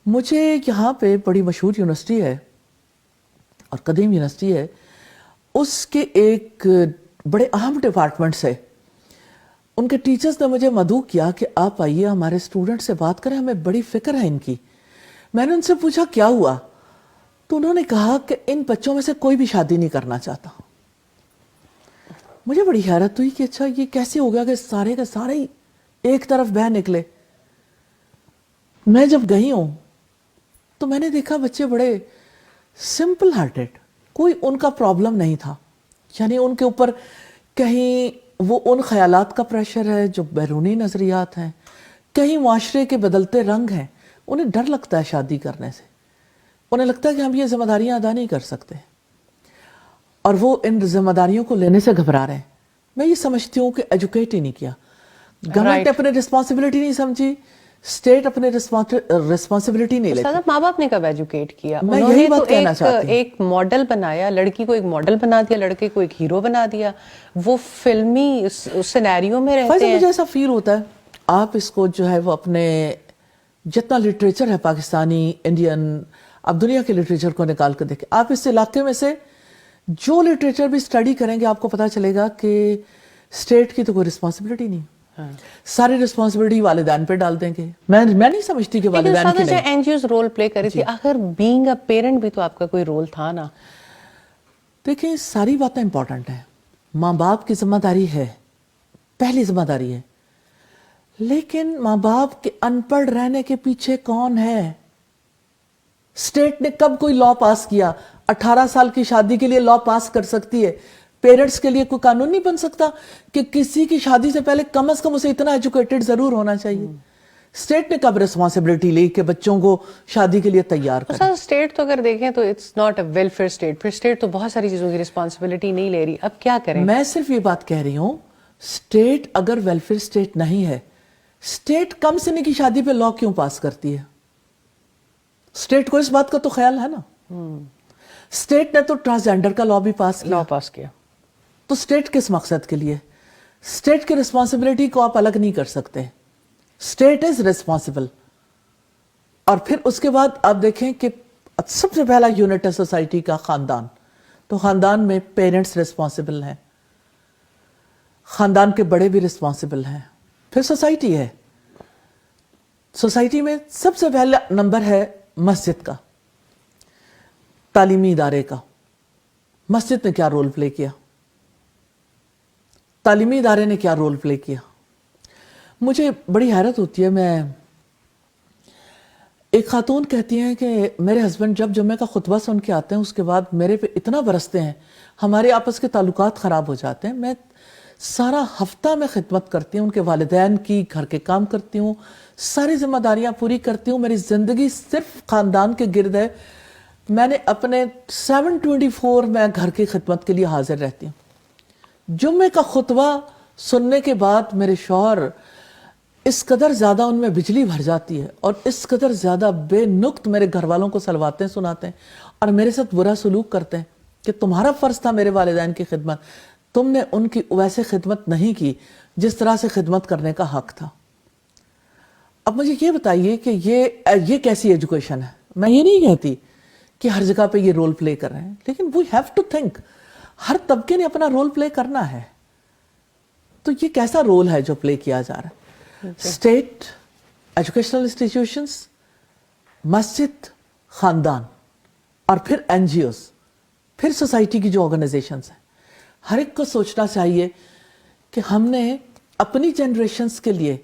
مجھے یہاں پہ بڑی مشہور یونیورسٹی ہے اور قدیم یونیورسٹی ہے، اس کے ایک بڑے اہم ڈپارٹمنٹ سے ان کے ٹیچرز نے مجھے مدعو کیا کہ آپ آئیے ہمارے اسٹوڈنٹ سے بات کریں، ہمیں بڑی فکر ہے ان کی. میں نے ان سے پوچھا کیا ہوا، تو انہوں نے کہا کہ ان بچوں میں سے کوئی بھی شادی نہیں کرنا چاہتا. مجھے بڑی حیرت ہوئی کہ اچھا یہ کیسے ہو گیا کہ سارے کا سارے ہی ایک طرف بہ نکلے. میں جب گئی ہوں تو میں نے دیکھا بچے بڑے سمپل ہارٹڈ، کوئی ان کا پرابلم نہیں تھا. یعنی ان کے اوپر کہیں وہ ان خیالات کا پریشر ہے جو بیرونی نظریات ہیں، کہیں معاشرے کے بدلتے رنگ ہیں. انہیں ڈر لگتا ہے شادی کرنے سے، انہیں لگتا ہے کہ ہم یہ ذمہ داریاں ادا نہیں کر سکتے اور وہ ان ذمہ داریوں کو لینے سے گھبرا رہے ہیں. میں یہ سمجھتی ہوں کہ ایجوکیٹ ہی نہیں کیا، گورنمنٹ نے اپنے رسپانسبلٹی نہیں سمجھی، اسٹیٹ اپنے رسپانسبلٹی نہیں لیتی. ماں باپ نے کب ایجوکیٹ کیا؟ میں انہوں یہی نے بات تو کہنا چاہتی ہوں. ایک ماڈل بنایا، لڑکی کو ایک ماڈل بنا دیا، لڑکے کو ایک ہیرو بنا دیا، وہ فلمی سینیریو میں رہتے ہیں. مجھے ایسا فیل ہوتا ہے آپ اس کو جو ہے وہ اپنے جتنا لٹریچر ہے پاکستانی، انڈین، آپ دنیا کے لٹریچر کو نکال کے دیکھیں، آپ اس علاقے میں سے جو لٹریچر بھی اسٹڈی کریں گے آپ کو پتا چلے گا کہ اسٹیٹ کی تو کوئی رسپانسبلٹی نہیں. ساری رسپانسبلٹی والدین پہ ڈال دیں گے. میں نہیں سمجھتی کہ والدین کی نہیں. NGOs role play کری تھی، آخر بینگ اے پیرنٹ بھی تو آپ کا کوئی رول تھا نا. دیکھیں ساری باتیں امپورٹنٹ ہیں، ماں باپ کی ذمہ داری ہے، پہلی ذمہ داری ہے، لیکن ماں باپ کے ان پڑھ رہنے کے پیچھے کون ہے؟ اسٹیٹ نے کب کوئی لا پاس کیا؟ 18 سال کی شادی کے لیے لا پاس کر سکتی ہے. پیرنٹس کے لیے کوئی قانون نہیں بن سکتا کہ کسی کی شادی سے پہلے کم از کم اسے اتنا ایجوکیٹڈ ضرور ہونا چاہیے. اسٹیٹ نے کب ریسپانسبلٹی لی کہ بچوں کو شادی کے لیے تیار کریں؟ اسٹیٹ تو اگر دیکھیں تو it's not a welfare state, پھر اسٹیٹ تو بہت ساری چیزوں کی رسپانسبلٹی نہیں لے رہی. اب کیا کریں؟ میں صرف یہ بات کہہ رہی ہوں اسٹیٹ اگر ویلفیئر اسٹیٹ نہیں ہے، اسٹیٹ کم سنی کی شادی پہ لا کیوں پاس کرتی ہے؟ اسٹیٹ کو اس بات کا تو خیال ہے نا. اسٹیٹ نے تو ٹرانسجینڈر کا لا بھی پاس کیا. تو اسٹیٹ کس مقصد کے لیے؟ اسٹیٹ کی رسپانسبلٹی کو آپ الگ نہیں کر سکتے. State is responsible. اور پھر اس کے بعد آپ دیکھیں کہ سب سے پہلا یونٹ ہے سوسائٹی کا خاندان. تو خاندان میں پیرنٹس ریسپانسبل ہیں، خاندان کے بڑے بھی ریسپانسبل ہیں، پھر سوسائٹی ہے. سوسائٹی میں سب سے پہلا نمبر ہے مسجد کا، تعلیمی ادارے کا. مسجد نے کیا رول پلے کیا؟ تعلیمی ادارے نے کیا رول پلے کیا؟ مجھے بڑی حیرت ہوتی ہے. میں ایک خاتون کہتی ہیں کہ میرے ہسبینڈ جب جمعہ کا خطبہ سن کے آتے ہیں اس کے بعد میرے پہ اتنا برستے ہیں، ہمارے آپس کے تعلقات خراب ہو جاتے ہیں. میں سارا ہفتہ میں خدمت کرتی ہوں، ان کے والدین کی، گھر کے کام کرتی ہوں، ساری ذمہ داریاں پوری کرتی ہوں. میری زندگی صرف خاندان کے گرد ہے. میں نے اپنے 7/24 میں گھر کی خدمت کے لیے حاضر رہتی ہوں. جمعے کا خطبہ سننے کے بعد میرے شوہر اس قدر زیادہ ان میں بجلی بھر جاتی ہے اور اس قدر زیادہ بے نقط میرے گھر والوں کو سلواتیں سناتے ہیں اور میرے ساتھ برا سلوک کرتے ہیں کہ تمہارا فرض تھا میرے والدین کی خدمت، تم نے ان کی ویسے خدمت نہیں کی جس طرح سے خدمت کرنے کا حق تھا. اب مجھے یہ بتائیے کہ یہ کیسی ایجوکیشن ہے؟ میں یہ نہیں کہتی کہ ہر جگہ پہ یہ رول پلے کر رہے ہیں، لیکن وی ہیو ٹو تھنک ہر طبقے نے اپنا رول پلے کرنا ہے. تو یہ کیسا رول ہے جو پلے کیا جا رہا ہے؟ اسٹیٹ، ایجوکیشنل انسٹیٹیوشنز، مسجد، خاندان، اور پھر این جی اوز، پھر سوسائٹی کی جو آرگنائزیشنز ہیں. ہر ایک کو سوچنا چاہیے کہ ہم نے اپنی جنریشنز کے لیے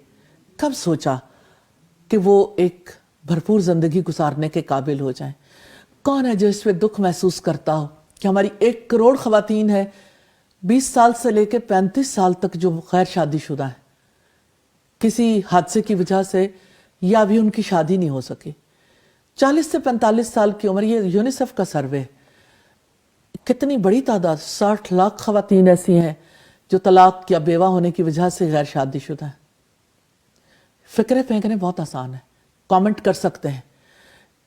کب سوچا کہ وہ ایک بھرپور زندگی گزارنے کے قابل ہو جائیں. کون ہے جو اس پہ دکھ محسوس کرتا ہو کہ ہماری 1 کروڑ خواتین ہیں 20 سال سے لے کے 35 سال تک جو غیر شادی شدہ ہیں، کسی حادثے کی وجہ سے یا ابھی ان کی شادی نہیں ہو سکی. 40 سے 45 سال کی عمر، یہ یونیسیف کا سروے ہے، کتنی بڑی تعداد، 60 لاکھ خواتین ایسی ہیں جو طلاق یا بیوہ ہونے کی وجہ سے غیر شادی شدہ ہیں. فکریں پھینکنے بہت آسان ہے، کامنٹ کر سکتے ہیں،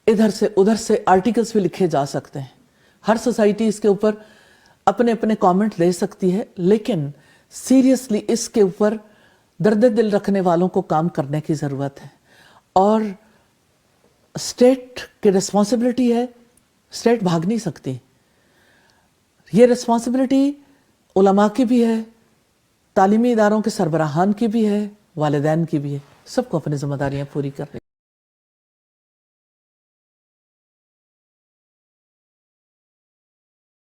ادھر سے ادھر سے آرٹیکلز بھی لکھے جا سکتے ہیں، ہر سوسائٹی اس کے اوپر اپنے اپنے کامنٹ دے سکتی ہے، لیکن سیریسلی اس کے اوپر درد دل رکھنے والوں کو کام کرنے کی ضرورت ہے. اور اسٹیٹ کی ریسپانسبلٹی ہے, اسٹیٹ بھاگ نہیں سکتی. یہ ریسپانسبلٹی علماء کی بھی ہے, تعلیمی اداروں کے سربراہان کی بھی ہے, والدین کی بھی ہے. سب کو اپنی ذمہ داریاں پوری کرنی.